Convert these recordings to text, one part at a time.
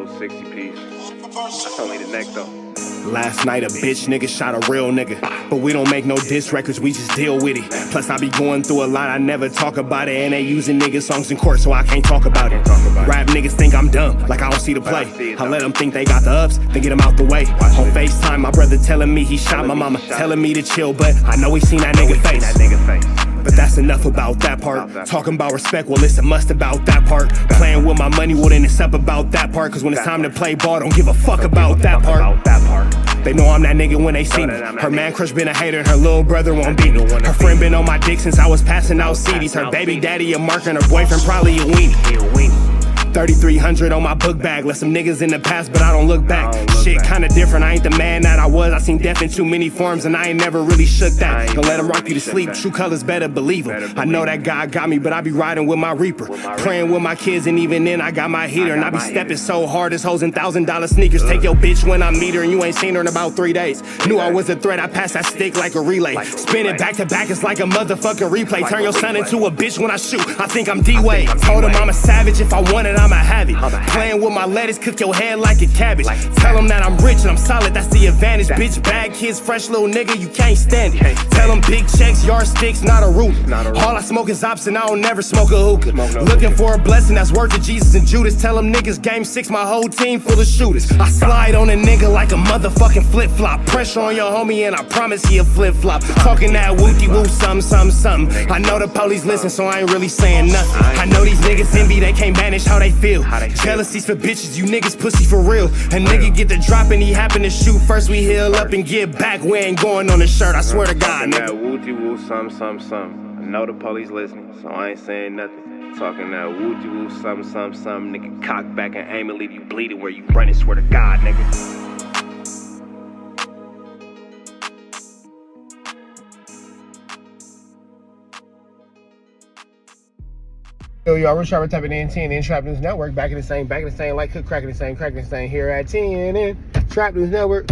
little 60 piece. That's only the neck though. Last night a bitch nigga shot a real nigga, but we don't make no diss records, we just deal with it. Plus I be going through a lot, I never talk about it, and they using nigga songs in court, so I can't talk about it. Rap niggas think I'm dumb, like I don't see the play. I let them think they got the ups, then get them out the way. On FaceTime, my brother telling me he shot my mama, telling me to chill, but I know he seen that nigga face. But that's enough about that part. Talking about respect, well it's a must about that part. Playing with my money, well then it's up about that part. Cause when it's time to play ball, don't give a fuck about that part. They know I'm that nigga when they see me. Her man crush been a hater and her little brother won't beat me. Her friend been on my dick since I was passing out CDs. Her baby daddy a mark and her boyfriend probably a weenie. 3,300 on my book bag. Let some niggas in the past, but I don't look back. Shit kinda different, I ain't the man that I was. I seen death in too many forms and I ain't never really shook that. Don't let them rock you to sleep, true colors better believe them. I know that God got me, but I be riding with my reaper. Praying with my kids and even then I got my heater. And I be stepping so hard, as hoes in $1,000 sneakers. Take your bitch when I meet her and you ain't seen her in about 3 days. Knew I was a threat, I passed that stick like a relay. Spin it back to back, it's like a motherfucking replay. Turn your son into a bitch when I shoot, I think I'm D-Wade. Told him I'm a savage, if I want it, I'ma have it. Playing with my lettuce, cook your head like a cabbage. Tell them that I'm rich and I'm solid, that's the advantage. Bitch, bad kids, fresh little nigga, you can't stand it. Tell them big checks, yardsticks, not a ruler. All I smoke is ops and I don't never smoke a hookah. Looking for a blessing that's worth it, Jesus and Judas. Tell them niggas game 6, my whole team full of shooters. I slide on a nigga like a motherfucking flip-flop. Pressure on your homie and I promise he a flip-flop. Talking that wooty-woo, something. I know the police listen, so I ain't really saying nothing. I know these niggas envy, they can't manage how they feel. Jealousy's for bitches, you niggas pussy for real. A nigga get the drop and he happen to shoot. First we heal up and get back, we ain't going on the shirt, I swear to God, nigga. That wooty-woo, something. I know the police listening, so I ain't saying nothing. Talking that wooty-woo, something. Nigga, cock back and aim and leave you bleeding where you running, swear to God, nigga. Yo, y'all, we're trying to type it in TNN Trap News Network. Back in the same, like cook, cracking the same here at TNN Trap News Network.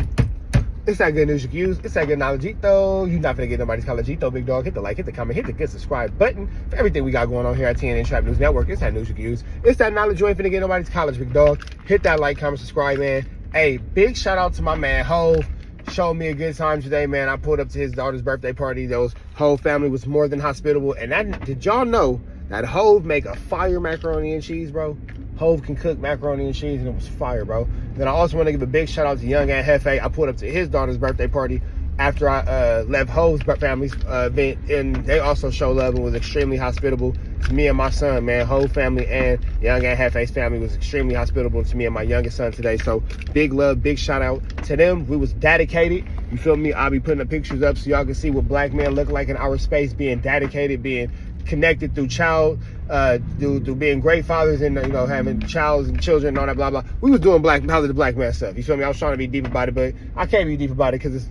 It's that good news you can use. It's that good knowledge-ito. You're not gonna get nobody's college-ito, big dog. Hit the like, hit the comment, hit the good subscribe button for everything we got going on here at TNN Trap News Network. It's that news you can use. It's that knowledge you ain't finna get nobody's college, big dog. Hit that like, comment, subscribe, man. Hey, big shout out to my man Hove. Showed me a good time today, man. I pulled up to his daughter's birthday party. Those whole family was more than hospitable. And that, did y'all know that Hove make a fire macaroni and cheese, bro? Hove can cook macaroni and cheese, and it was fire, bro. Then I also want to give a big shout out to Young and Hefe. I pulled up to his daughter's birthday party after I left Hove's family's event, and they also showed love and was extremely hospitable to me and my son, man. Hove family and Young and Hefe's family was extremely hospitable to me and my youngest son today. So big love, big shout out to them. We was dedicated. You feel me? I'll be putting the pictures up so y'all can see what black men look like in our space, being dedicated, being connected through through being great fathers and, you know, having childs and children and all that blah blah. We was doing the black man stuff. You feel me? I was trying to be deep about it, but I can't be deep about it because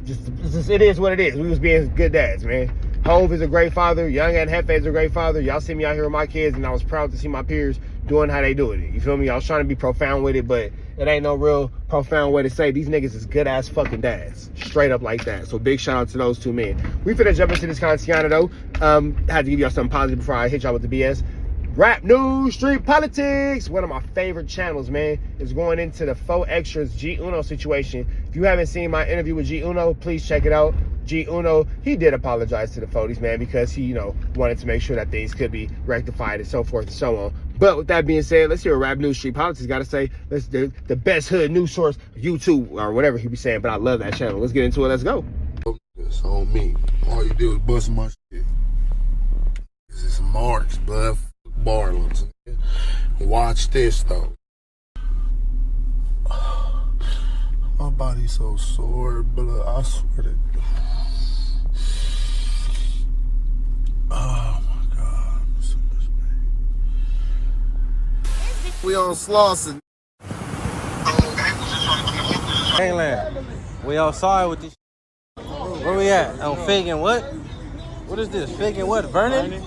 it is what it is. We was being good dads, man. Hove is a great father. Young and Hefe is a great father. Y'all see me out here with my kids, and I was proud to see my peers doing how they do it. You feel me? I was trying to be profound with it, but it ain't no real profound way to say these niggas is good ass fucking dads. Straight up like that. So big shout out to those two men. We finna jump into this Contiana though. Had to give y'all something positive before I hit y'all with the BS. Rap news, street politics. One of my favorite channels, man, is going into the faux extras G Uno situation. If you haven't seen my interview with G Uno, please check it out. G Uno, he did apologize to the 40s, man, because he, you know, wanted to make sure that things could be rectified and so forth and so on. But with that being said, let's hear what Rap News Street Politics got to say. That's the best hood news source, YouTube, or whatever he be saying, but I love that channel. Let's get into it. Let's go. It's on me. All you do is bust my shit. This is Marks, blood, Barlands. Watch this, though. My body's so sore, blood. I swear to God. Oh my God, I'm so much pain. We on Slauson. Gangland. We outside with this. Where we at? On Fig and what? What is this? Fig and what? Vernon?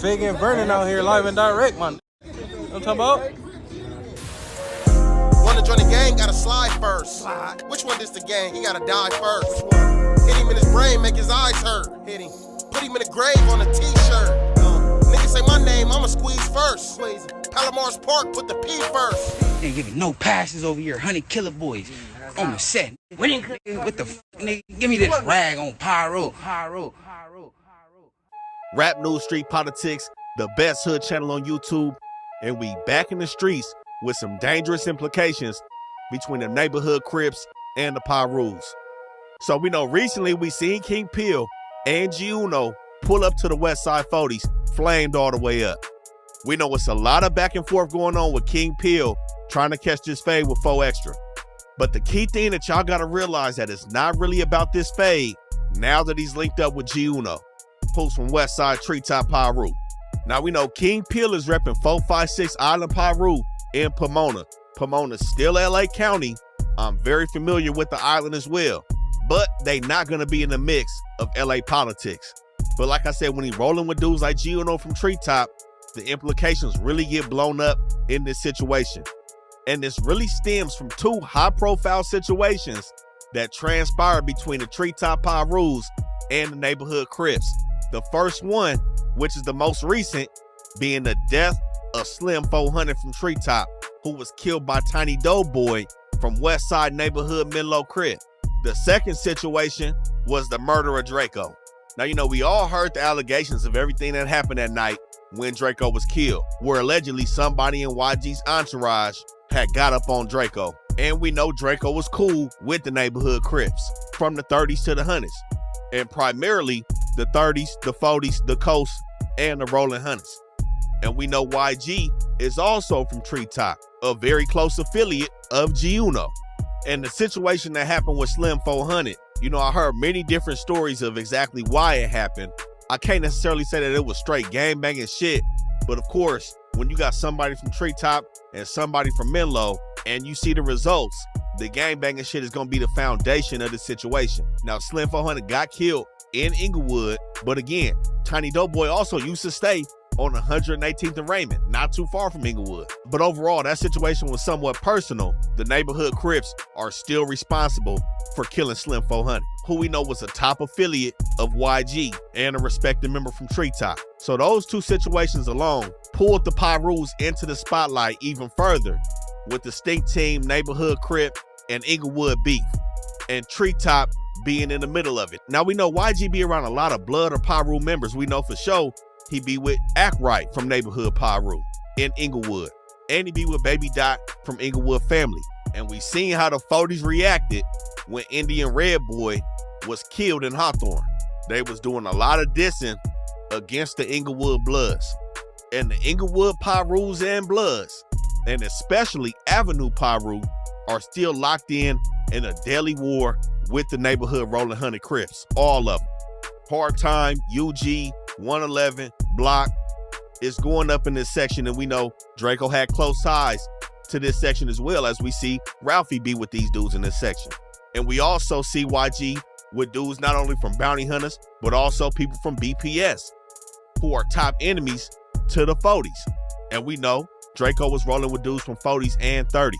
Fig and Vernon out here live and direct, man. You know what I'm talking about? Wanna join the gang, gotta slide first. Which one is the gang? He gotta die first. Hit him in his brain, make his eyes hurt. Hit him. Put him in a grave on a t-shirt. Niggas say my name, I'ma squeeze first. Palomar's Park, put the P first. Ain't giving no passes over here. 100 killer boys on the set. What the f, nigga? Give me this rag on PIRU. Rap news, street politics, the best hood channel on YouTube, and we back in the streets with some dangerous implications between the neighborhood Crips and the PIRUs. So we know recently we seen KingPill and G-Uno pull up to the West Side 40s, flamed all the way up. We know it's a lot of back and forth going on with KingPill trying to catch this fade with 4 Extra. But the key thing that y'all gotta realize that it's not really about this fade now that he's linked up with G-Uno, who's from West Side Treetop PIRU. Now we know KingPill is repping 456 Island PIRU in Pomona. Pomona's still LA County. I'm very familiar with the island as well, but they not gonna be in the mix of LA politics. But like I said, when he rolling with dudes like G-Uno from Treetop, the implications really get blown up in this situation. And this really stems from 2 high-profile situations that transpired between the Treetop PIRUs and the neighborhood Crips. The first one, which is the most recent, being the death of Slim 400 from Treetop, who was killed by Tiny Doughboy from West Side neighborhood Menlo Crip. The second situation was the murder of Draco. Now, you know, we all heard the allegations of everything that happened that night when Draco was killed, where allegedly somebody in YG's entourage had got up on Draco. And we know Draco was cool with the neighborhood Crips from the 30s to the 100s, and primarily the 30s, the 40s, the Coast, and the Rolling Hunters. And we know YG is also from Treetop, a very close affiliate of G-Uno. And the situation that happened with Slim 400, you know, I heard many different stories of exactly why it happened. I can't necessarily say that it was straight gangbanging shit, but of course, when you got somebody from Treetop and somebody from Menlo, and you see the results, the gangbanging shit is gonna be the foundation of the situation. Now, Slim 400 got killed in Inglewood, but again, Tiny Doughboy also used to stay on 118th and Raymond, not too far from Inglewood. But overall, that situation was somewhat personal. The neighborhood Crips are still responsible for killing Slim 400, who we know was a top affiliate of YG and a respected member from Treetop. So those 2 situations alone pulled the PIRUs into the spotlight even further, with the stink team, neighborhood Crip, and Inglewood beef, and Treetop being in the middle of it. Now we know YG be around a lot of blood or PIRU members. We know for sure he be with Act Right from neighborhood PIRU in Inglewood, and he be with Baby Dot from Inglewood family. And we seen how the 40s reacted when Indian Red Boy was killed in Hawthorne. They was doing a lot of dissing against the Inglewood Bloods. And the Inglewood PIRUs and Bloods, and especially Avenue PIRU, are still locked in a deadly war with the neighborhood Rolling Hunted Crips, all of them. Hard Time, UG, 111, Block is going up in this section, and we know Draco had close ties to this section as well, as we see Ralphie be with these dudes in this section. And we also see YG with dudes not only from Bounty Hunters, but also people from BPS, who are top enemies to the 40s. And we know Draco was rolling with dudes from 40s and 30s.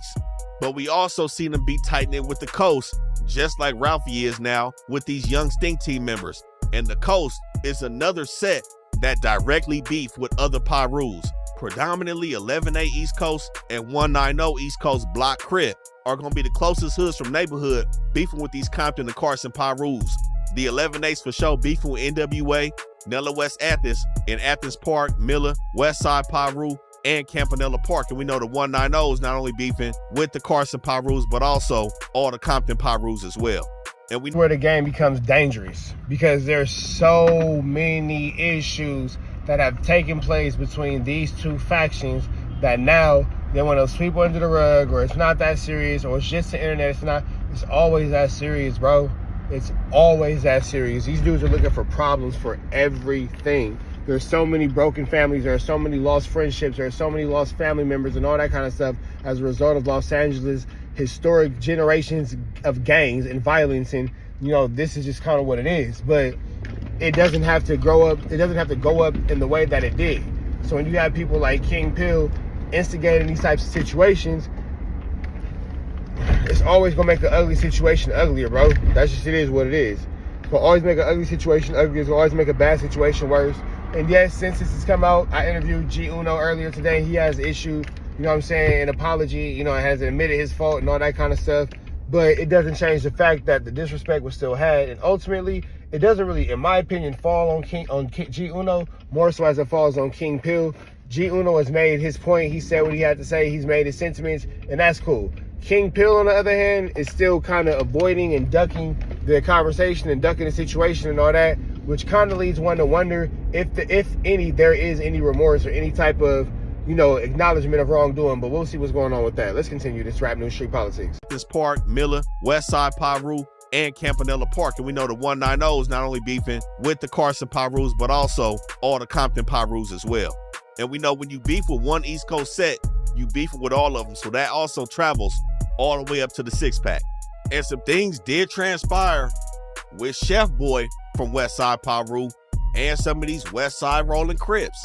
But we also see them be tight-knit with the Coast, just like Ralphie is now with these young Stink Team members. And the Coast is another set that directly beef with other PIRUs. Predominantly 11A East Coast and 190 East Coast Block Crip are going to be the closest hoods from neighborhood beefing with these Compton and Carson PIRUs. The 11A's for sure beefing with NWA, Nella West Athens, in Athens Park, Miller, West Side PIRU, and Campanella Park. And we know the 190's not only beefing with the Carson PIRUs, but also all the Compton PIRUs as well. And we where the game becomes dangerous, because there's so many issues that have taken place between these 2 factions that now they want to sweep under the rug, or it's not that serious, or it's just the internet. It's always that serious, bro. It's always that serious. These dudes are looking for problems for everything. There's so many broken families, there are so many lost friendships, there are so many lost family members and all that kind of stuff as a result of Los Angeles historic generations of gangs and violence. And you know, this is just kind of what it is, but it doesn't have to grow up, it doesn't have to go up in the way that it did. So when you have people like KingPill instigating these types of situations, it's always gonna make an ugly situation uglier, bro. That's just, it is what it is. It's gonna always make an ugly situation uglier. It's gonna always make a bad situation worse. And yes, since this has come out, I interviewed G-Uno earlier today. He has issue, you know what I'm saying, an apology, you know, has admitted his fault and all that kind of stuff. But it doesn't change the fact that the disrespect was still had. And ultimately, it doesn't really, in my opinion, fall on G Uno, more so as it falls on KingPill. G Uno has made his point. He said what he had to say. He's made his sentiments, and that's cool. KingPill, on the other hand, is still kind of avoiding and ducking the conversation and ducking the situation and all that, which kind of leads one to wonder if there is any remorse or any type of, you know, acknowledgement of wrongdoing. But we'll see what's going on with that. Let's continue this Rap News Street Politics. This Park, Miller, Westside PIRU, and Campanella Park. And we know the 190s not only beefing with the Carson PIRUs, but also all the Compton PIRUs as well. And we know when you beef with one East Coast set, you beefing with all of them. So that also travels all the way up to the 6-pack. And some things did transpire with Chef Boy from Westside PIRU and some of these Westside rolling Crips.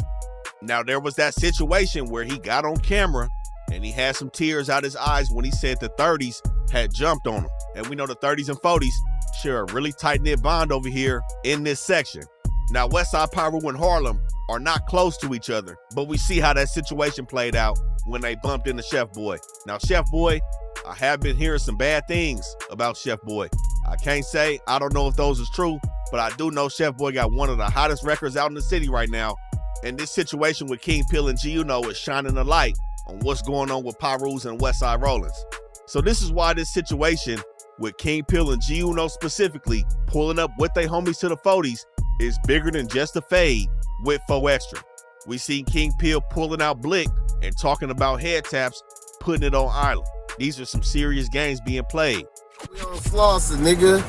Now, there was that situation where he got on camera and he had some tears out his eyes when he said the 30s had jumped on him. And we know the 30s and 40s share a really tight-knit bond over here in this section. Now, Westside PIRU and Harlem are not close to each other, but we see how that situation played out when they bumped into Chef Boy. Now, Chef Boy, I have been hearing some bad things about Chef Boy. I can't say, I don't know if those is true, but I do know Chef Boy got one of the hottest records out in the city right now. And this situation with KingPill and G Uno is shining a light on what's going on with PIRUs and Westside Rollins. So this is why this situation with KingPill and G Uno specifically pulling up with they homies to the 40s is bigger than just a fade with 4Extra. We seen KingPill pulling out Blick and talking about head taps, putting it on Island. These are some serious games being played. We on Slauson, nigga.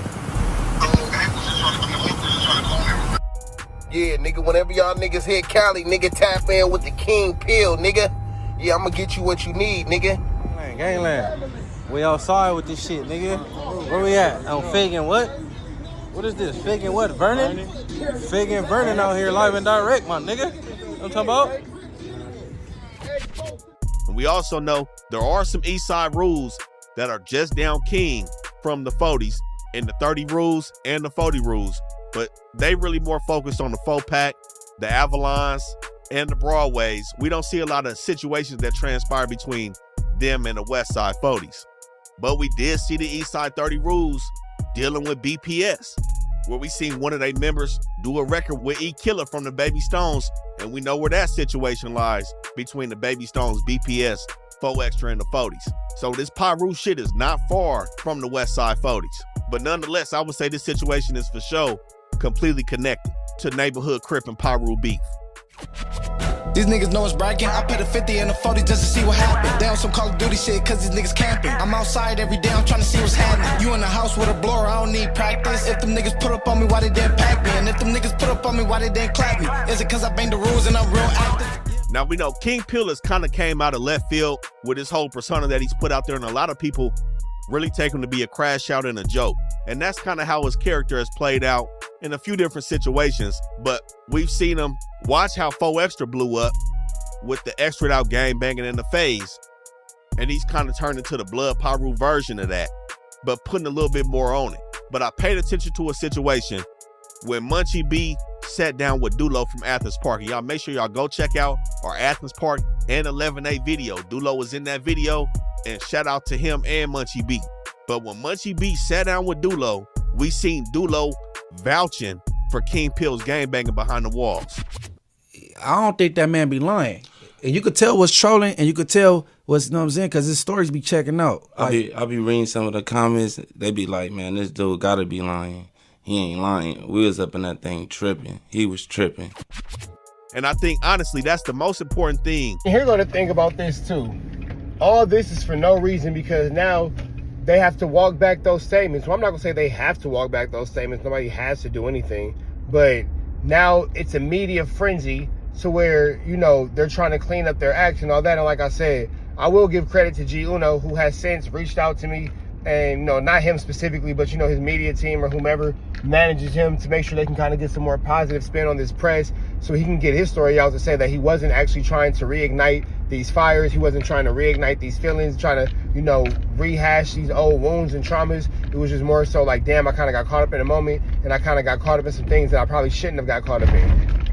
Yeah, nigga, whenever y'all niggas hit Cali, nigga, tap in with the KingPill, nigga. Yeah, I'm gonna get you what you need, nigga. Gangland. We outside with this shit, nigga. Where we at? On Fig and what? What is this? Fig and what? Vernon? Fig and Vernon out here live and direct, my nigga. I'm talking about. And we also know there are some East Side rules that are just down King from the 40s and the 30 rules and the 40 rules. But they really more focused on the 4-pack, the Avalons, and the Broadways. We don't see a lot of situations that transpire between them and the West Side 40s. But we did see the East Side 30 rules dealing with BPS, where we seen one of their members do a record with E-Killer from the Baby Stones, and we know where that situation lies between the Baby Stones, BPS, 4Extra, and the 40s. So this PIRU shit is not far from the West Side 40s. But nonetheless, I would say this situation is for sure completely connected to neighborhood Crip and PIRU beef. These niggas know it's bragging. I put a 50 in the 40 just to see what happened. They on some Call of Duty shit cause these niggas camping. I'm outside every day, I'm trying to see what's happening. You in the house with a blower, I don't need practice. If them niggas put up on me, why they didn't pack me? And if them niggas put up on me, why they didn't clap me? Is it cause I banged the rules and I'm real active? Now we know KingPill has kind of came out of left field with his whole persona that he's put out there, and a lot of people really take him to be a crash out and a joke. And that's kind of how his character has played out in a few different situations. But we've seen him watch how 4Extra blew up with the extra out gang banging in the phase. And he's kind of turned into the Blood PIRU version of that, but putting a little bit more on it. But I paid attention to a situation when Munchie B sat down with Dulo from Athens Park. And y'all make sure y'all go check out our Athens Park and 11A video. Dulo was in that video, and shout out to him and Munchie B. But when Munchie B sat down with Dulo, we seen Dulo vouching for KingPill's gang banging behind the walls. I don't think that man be lying. And you could tell what's trolling, and you could tell what's, you know what I'm saying, because his stories be checking out. I be reading some of the comments. They be like, man, this dude gotta be lying. He ain't lying. We was up in that thing tripping. He was tripping. And I think, honestly, that's the most important thing. And here's the thing about this, too. All this is for no reason, because now they have to walk back those statements. Well, I'm not going to say they have to walk back those statements. Nobody has to do anything. But now it's a media frenzy to where, you know, they're trying to clean up their acts and all that. And like I said, I will give credit to G Uno, who has since reached out to me. And, you know, not him specifically, but, you know, his media team or whomever manages him to make sure they can kind of get some more positive spin on this press so he can get his story out to say that he wasn't actually trying to reignite these fires. He wasn't trying to reignite these feelings, trying to, you know, rehash these old wounds and traumas. It was just more so like, damn, I kind of got caught up in a moment, and I kind of got caught up in some things that I probably shouldn't have got caught up in.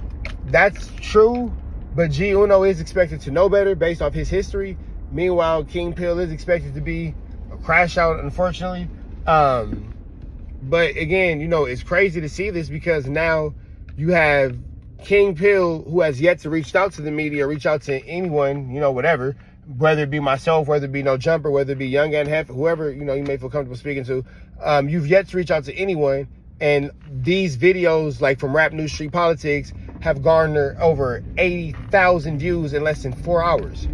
That's true, But G Uno is expected to know better based off his history. Meanwhile, KingPill is expected to be a crash out, unfortunately. But again, you know, it's crazy to see this because now you have KingPill, who has yet to reach out to the media, reach out to anyone, you know, whatever, whether it be myself, whether it be No Jumper, whether it be Young and Hef, whoever, you know, you may feel comfortable speaking to. You've yet to reach out to anyone. And these videos, like from Rap News Street Politics, have garnered over 80,000 views in less than 4 hours.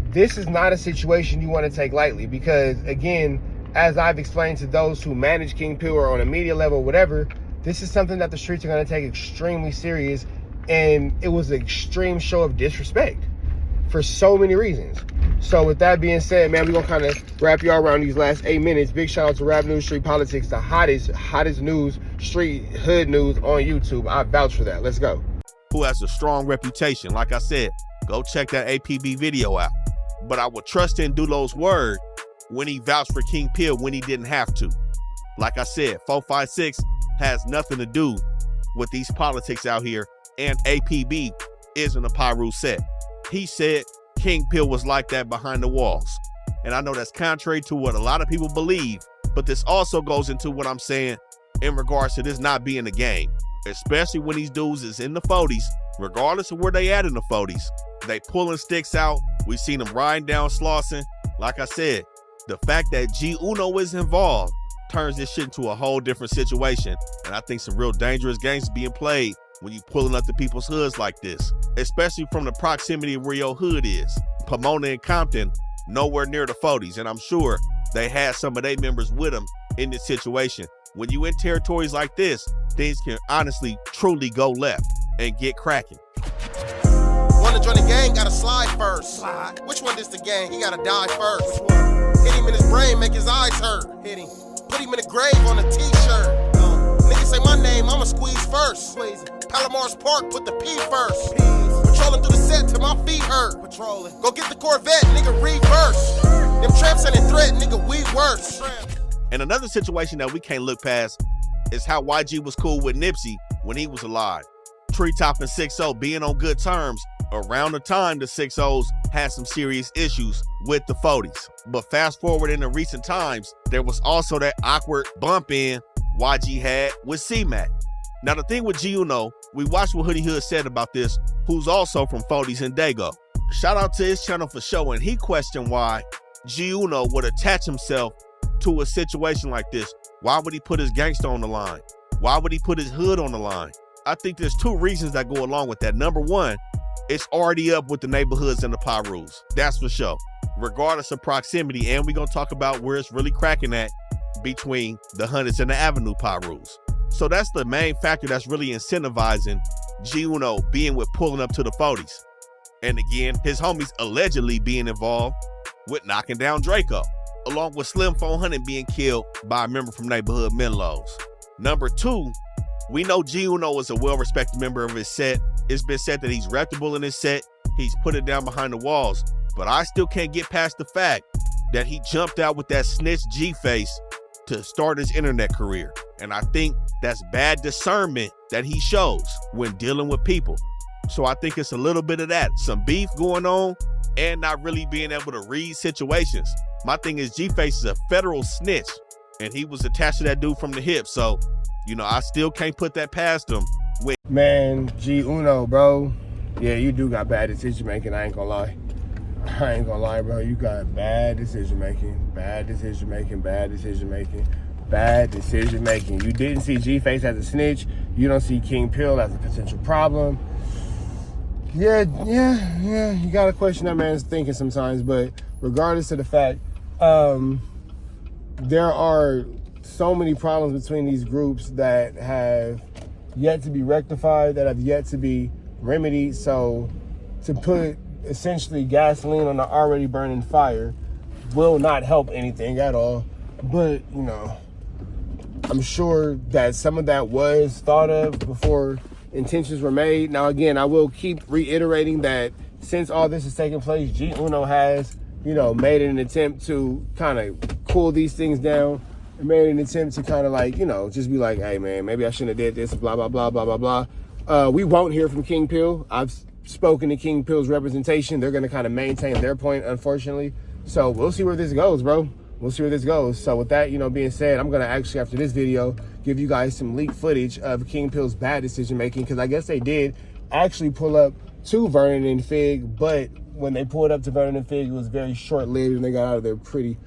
This is not a situation you want to take lightly because, again, as I've explained to those who manage KingPill or on a media level, whatever, this is something that the streets are going to take extremely serious. And it was an extreme show of disrespect for so many reasons. So with that being said, man, we're going to kind of wrap y'all around these last 8 minutes. Big shout out to Rap News Street Politics, the hottest news, street hood news on YouTube. I vouch for that. Let's go. Who has a strong reputation. Like I said, go check that APB video out. But I would trust in Dulo's word when he vouched for KingPill when he didn't have to. Like I said, 456 has nothing to do with these politics out here, and APB isn't a PIRU set. He said KingPill was like that behind the walls. And I know that's contrary to what a lot of people believe, but this also goes into what I'm saying in regards to this not being a game, especially when these dudes is in the 40s, regardless of where they at in the 40s. They pulling sticks out. We seen them riding down Slauson. Like I said, the fact that G Uno is involved turns this shit into a whole different situation. And I think some real dangerous games being played when you pulling up to people's hoods like this, especially from the proximity of where your hood is. Pomona and Compton, nowhere near the 40s. And I'm sure they had some of their members with them in this situation. When you in territories like this, things can honestly, truly go left and get cracking. Wanna join the gang, gotta slide first. Which one is the gang? He gotta die first. Hit him in his brain, make his eyes hurt. Hit him. Put him in a grave on a t-shirt. Niggas say my name, I'ma squeeze first. Palomar's Park, put the P first. Patrolling through the set till my feet hurt. Patrolling. Go get the Corvette, nigga, reverse. Them tramps ain't a threat, nigga, we worse. And another situation that we can't look past is how YG was cool with Nipsey when he was alive. Treetop and 6-0 being on good terms around the time the 6-0s had some serious issues with the 40s. But fast forward into recent times, there was also that awkward bump in YG had with C-Mac. Now the thing with G Uno, we watched what Hoodie Hood said about this, who's also from 40s and Dago. Shout out to his channel for showing he questioned why G Uno would attach himself to a situation like this. Why would he put his gangster on the line? Why would he put his hood on the line? I think there's two reasons that go along with that. Number one, it's already up with the neighborhoods and the PIRUs. That's for sure. Regardless of proximity, and we're gonna talk about where it's really cracking at between the Hundreds and the Avenue PIRUs. So that's the main factor that's really incentivizing G Uno being with pulling up to the 40s. And again, his homies allegedly being involved with knocking down Draco, along with Slim 400 being killed by a member from Neighborhood Menlos. Number two, we know G Uno is a well-respected member of his set. It's been said that he's reputable in his set. He's put it down behind the walls. But I still can't get past the fact that he jumped out with that snitch G-face to start his internet career. And I think that's bad discernment that he shows when dealing with people. So I think it's a little bit of that. Some beef going on and not really being able to read situations. My thing is G-face is a federal snitch and he was attached to that dude from the hip. So, you know, I still can't put that past him. Man, G Uno, bro. Yeah, you do got bad decision making. I ain't gonna lie. I ain't gonna lie, bro. You got bad decision making, bad decision making, bad decision making, bad decision making. You didn't see G-Face as a snitch. You don't see KingPill as a potential problem. Yeah. You gotta question that man's thinking sometimes. But regardless of the fact, there are so many problems between these groups that have yet to be rectified, that have yet to be remedied. So to put essentially gasoline on the already burning fire will not help anything at all. But, you know, I'm sure that some of that was thought of before intentions were made. Now, again, I will keep reiterating that since all this is taking place, G Uno has, you know, made an attempt to kind of cool these things down and made an attempt to kind of like, you know, just be like, hey, man, maybe I shouldn't have did this, blah, blah, blah, blah, blah, blah. We won't hear from KingPill. I've spoken to KingPill's representation. They're going to kind of maintain their point, unfortunately. So we'll see where this goes, bro. We'll see where this goes. So with that, being said, I'm going to actually, after this video, give you guys some leaked footage of KingPill's bad decision-making, because I guess they did actually pull up to Vernon and Fig, but when they pulled up to Vernon and Fig, it was very short-lived, and they got out of there pretty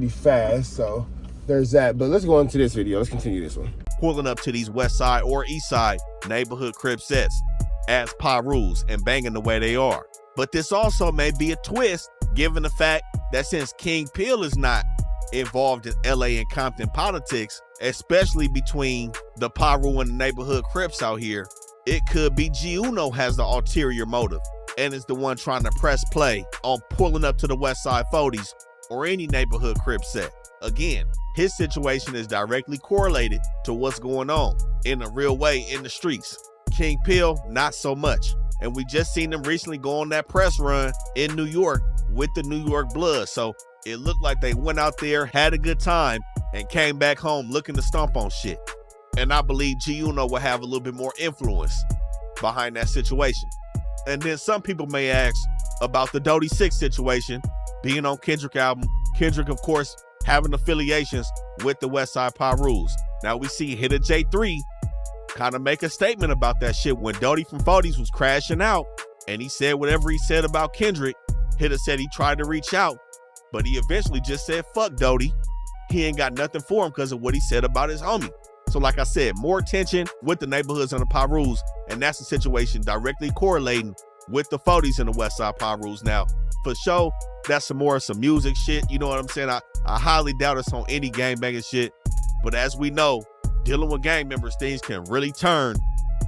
fast. So there's that. But let's go into this video. Let's continue this one. Pulling up to these west side or east side neighborhood crib sets as PIRUs and banging the way they are. But this also may be a twist, given the fact that since KingPill is not involved in LA and Compton politics, especially between the PIRU and the neighborhood Crips out here, it could be G Uno has the ulterior motive and is the one trying to press play on pulling up to the west side 40s or any neighborhood Crip set. Again, his situation is directly correlated to what's going on in a real way in the streets. KingPill, not so much. And we just seen them recently go on that press run in New York with the New York Blood. So it looked like they went out there, had a good time, and came back home looking to stomp on shit. And I believe G Uno will have a little bit more influence behind that situation. And then some people may ask about the Dodie 6 situation, being on Kendrick album. Kendrick, of course, having affiliations with the Westside PIRUs. Now we see Hitter J3 kind of make a statement about that shit when Dodie from 40s was crashing out, and he said whatever he said about Kendrick. Hitter said he tried to reach out, but he eventually just said, fuck Dodie. He ain't got nothing for him because of what he said about his homie. So like I said, more tension with the neighborhoods and the PIRUs, and that's the situation directly correlating with the 40s and the Westside PIRUs. Now, for sure, that's some music shit, you know what I'm saying? I highly doubt it's on any gangbanging shit, but as we know, dealing with gang members, things can really turn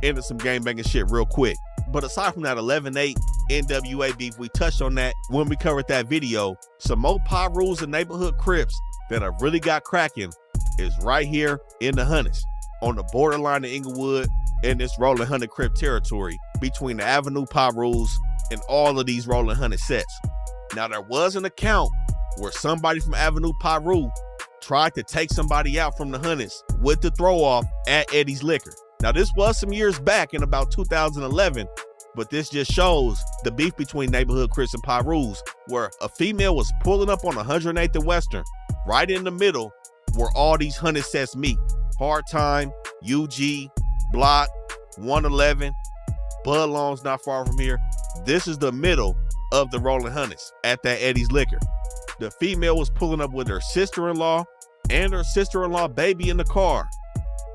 into some gangbanging shit real quick. But aside from that 11-8 NWA beef, we touched on that when we covered that video. Some more PIRUs and neighborhood Crips that have really got cracking is right here in the Hunnids, on the borderline of Inglewood and this Rolling Hunted Crip territory between the Avenue PIRUs and all of these Rolling Hunted sets. Now, there was an account where somebody from Avenue PIRU tried to take somebody out from the Hunnids with the throw-off at Eddie's Liquor. Now, this was some years back in about 2011, but this just shows the beef between neighborhood Crips and PIRUs, where a female was pulling up on 108th and Western, right in the middle where all these Hunted sets meet. Hard Time, UG, Block, 111, Bud Long's not far from here. This is the middle of the Rolling Hunnids at that Eddie's Liquor. The female was pulling up with her sister-in-law and her sister-in-law baby in the car,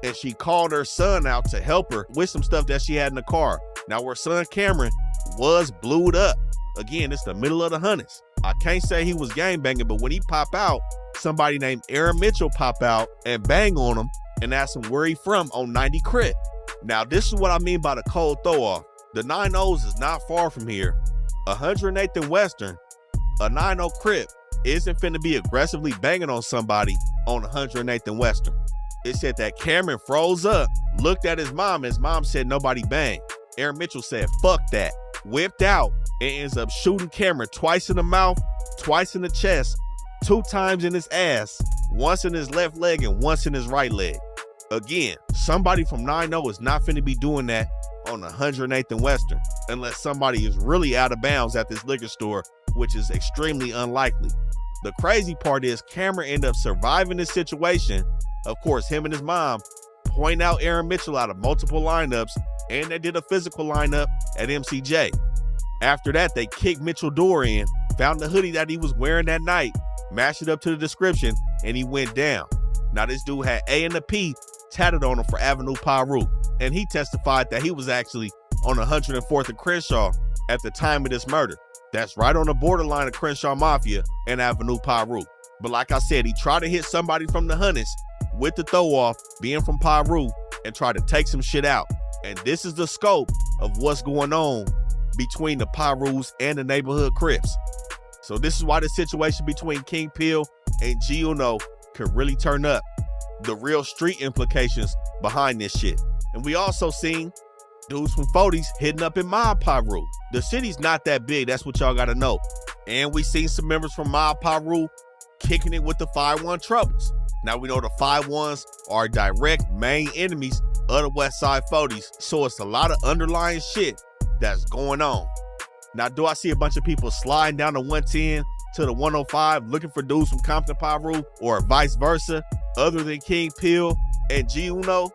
and she called her son out to help her with some stuff that she had in the car. Now, her son Cameron was blued up. Again, it's the middle of the Hunnids. I can't say he was gangbanging, but when he pop out, somebody named Aaron Mitchell pop out and bang on him and ask him where he from on 90 Crip. Now, this is what I mean by the cold throw-off. The 9-0s is not far from here. 108th and Western, a 9-0 Crip isn't finna be aggressively banging on somebody on 108th and Western. It said that Cameron froze up, looked at his mom, and his mom said nobody banged. Aaron Mitchell said, fuck that, whipped out, and ends up shooting Cameron twice in the mouth, twice in the chest, 2 times in his ass, once in his left leg and once in his right leg. Again, somebody from 9-0 is not finna be doing that on 108th and Western, unless somebody is really out of bounds at this liquor store, which is extremely unlikely. The crazy part is Cameron ended up surviving this situation. Of course, him and his mom point out Aaron Mitchell out of multiple lineups, and they did a physical lineup at MCJ. After that, they kicked Mitchell door in, found the hoodie that he was wearing that night, matched it up to the description, and he went down. Now, this dude had A and the P tatted on him for Avenue PIRU, and he testified that he was actually on 104th and Crenshaw at the time of this murder. That's right on the borderline of Crenshaw Mafia and Avenue PIRU. But like I said, he tried to hit somebody from the Hunnids with the throw-off, being from PIRU, and try to take some shit out. And this is the scope of what's going on between the PIRUs and the neighborhood Crips. So this is why the situation between KingPill and G Uno could really turn up. The real street implications behind this shit. And we also seen dudes from 40s hitting up in Mob PIRU. The city's not that big, that's what y'all gotta know. And we seen some members from Mob PIRU kicking it with the 5-1 Troubles. Now we know the 5-1s are direct main enemies of the West Side 40s. So it's a lot of underlying shit that's going on. Now, do I see a bunch of people sliding down the 110 to the 105 looking for dudes from Compton PIRU or vice versa, other than KingPill and G Uno?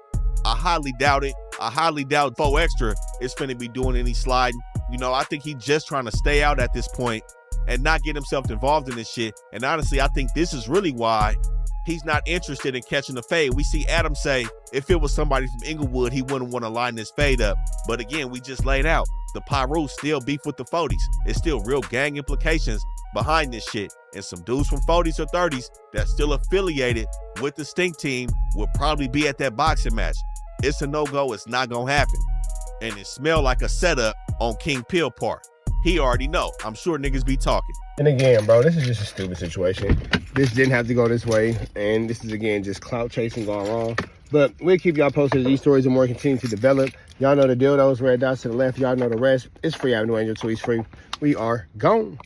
I highly doubt it. I highly doubt 4 Extra is finna be doing any sliding. You know, I think he's just trying to stay out at this point and not get himself involved in this shit. And honestly, I think this is really why he's not interested in catching the fade. We see Adam say if it was somebody from Inglewood, he wouldn't want to line this fade up. But again, we just laid out the PIRU still beef with the 40s. It's still real gang implications behind this shit. And some dudes from 40s or 30s that's still affiliated with the Stink team will probably be at that boxing match. It's a no-go. It's not gonna happen. And it smelled like a setup on KingPill part. He already know. I'm sure niggas be talking. And again, bro, this is just a stupid situation. This didn't have to go this way. And this is, again, just clout chasing gone wrong. But we'll keep y'all posted as these stories and more continue to develop. Y'all know the deal. Those red dots to the left. Y'all know the rest. It's free Avenue Angel Tweets free. We are gone.